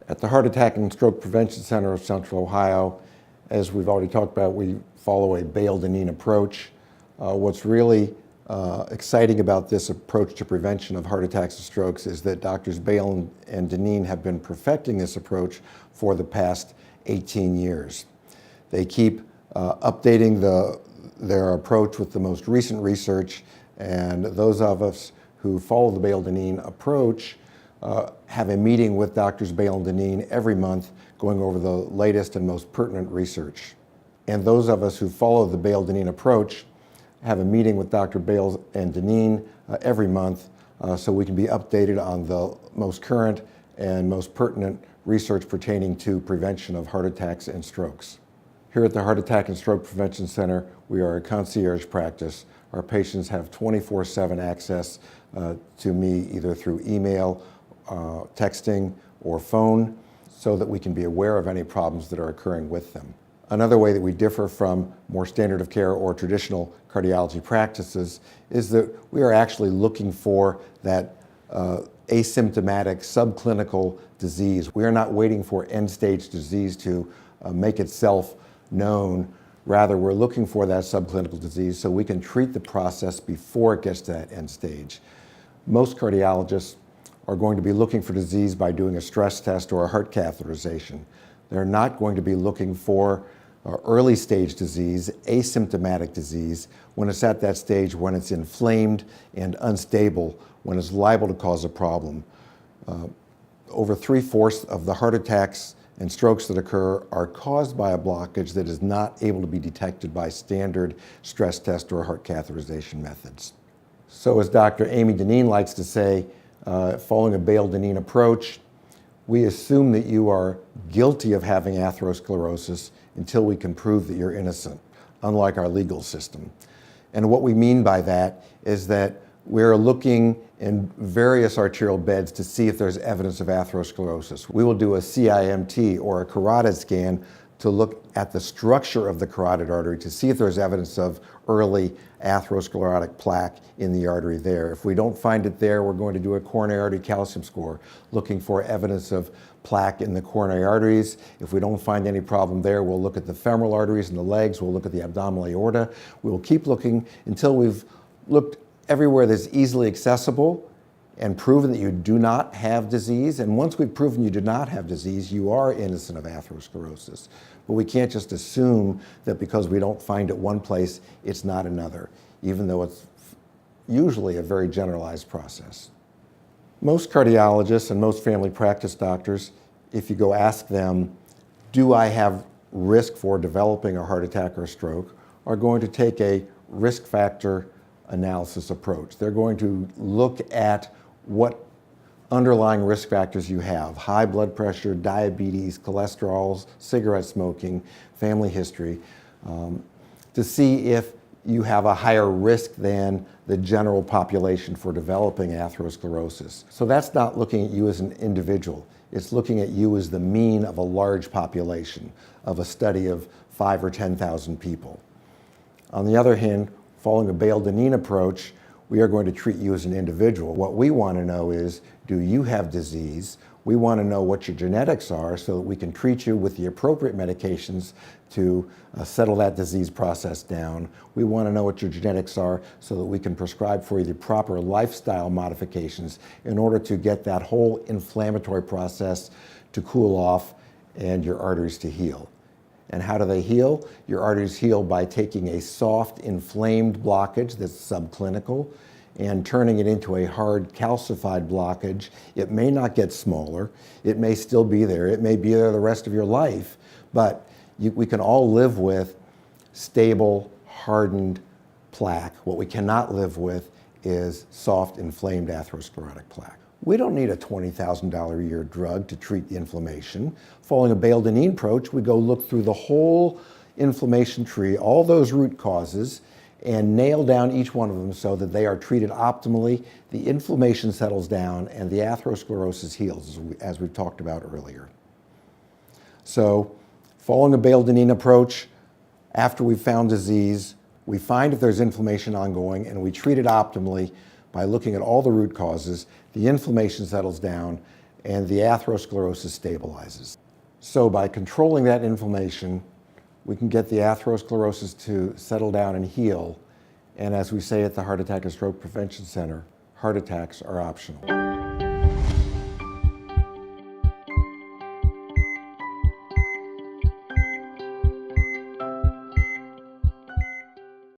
At the Heart Attack and Stroke Prevention Center of Central Ohio, as we've already talked about, we follow a BaleDoneen approach. What's really exciting about this approach to prevention of heart attacks and strokes is that Doctors Bale and Doneen have been perfecting this approach for the past 18 years. They keep updating their approach with the most recent research, and those of us who follow the BaleDoneen approach have a meeting with Doctors Bale and Doneen every month going over the latest and most pertinent research. And those of us who follow the BaleDoneen approach have a meeting with Dr. Bale and Doneen every month so we can be updated on the most current and most pertinent research pertaining to prevention of heart attacks and strokes. Here at the Heart Attack and Stroke Prevention Center, we are a concierge practice. Our patients have 24/7 access to me either through email, texting, or phone so that we can be aware of any problems that are occurring with them. Another way that we differ from more standard of care or traditional cardiology practices is that we are actually looking for that asymptomatic subclinical disease. We are not waiting for end-stage disease to make itself known. Rather, we're looking for that subclinical disease so we can treat the process before it gets to that end stage. Most cardiologists are going to be looking for disease by doing a stress test or a heart catheterization. They're not going to be looking for early stage disease, asymptomatic disease, when it's at that stage when it's inflamed and unstable, when it's liable to cause a problem. Over 3/4 of the heart attacks and strokes that occur are caused by a blockage that is not able to be detected by standard stress test or heart catheterization methods. So as Dr. Amy Doneen likes to say, following a BaleDoneen approach, we assume that you are guilty of having atherosclerosis until we can prove that you're innocent, unlike our legal system. And what we mean by that is that we're looking in various arterial beds to see if there's evidence of atherosclerosis. We will do a CIMT or a carotid scan to look at the structure of the carotid artery to see if there's evidence of early atherosclerotic plaque in the artery there. If we don't find it there, we're going to do a coronary artery calcium score, looking for evidence of plaque in the coronary arteries. If we don't find any problem there, we'll look at the femoral arteries in the legs, we'll look at the abdominal aorta. We'll keep looking until we've looked everywhere that's easily accessible and proven that you do not have disease. And once we've proven you do not have disease, you are innocent of atherosclerosis. But we can't just assume that because we don't find it one place, it's not another, even though it's usually a very generalized process. Most cardiologists and most family practice doctors, if you go ask them, do I have risk for developing a heart attack or a stroke, are going to take a risk factor analysis approach. They're going to look at what underlying risk factors you have: high blood pressure, diabetes, cholesterol, cigarette smoking, family history, to see if you have a higher risk than the general population for developing atherosclerosis. So that's not looking at you as an individual. It's looking at you as the mean of a large population, of a study of 5,000 or 10,000 people. On the other hand, following a BaleDoneen approach, we are going to treat you as an individual. What we want to know is, do you have disease? We want to know what your genetics are so that we can treat you with the appropriate medications to settle that disease process down. We want to know what your genetics are so that we can prescribe for you the proper lifestyle modifications in order to get that whole inflammatory process to cool off and your arteries to heal. And how do they heal? Your arteries heal by taking a soft, inflamed blockage that's subclinical and turning it into a hard, calcified blockage. It may not get smaller. It may still be there. It may be there the rest of your life. But we can all live with stable, hardened plaque. What we cannot live with is soft, inflamed atherosclerotic plaque. We don't need a $20,000 a year drug to treat the inflammation. Following a BaleDoneen approach, we go look through the whole inflammation tree, all those root causes, and nail down each one of them so that they are treated optimally, the inflammation settles down, and the atherosclerosis heals, as we've talked about earlier. So, following a BaleDoneen approach, after we've found disease, we find if there's inflammation ongoing, and we treat it optimally by looking at all the root causes. The inflammation settles down, and the atherosclerosis stabilizes. So by controlling that inflammation, we can get the atherosclerosis to settle down and heal. And as we say at the Heart Attack and Stroke Prevention Center, heart attacks are optional.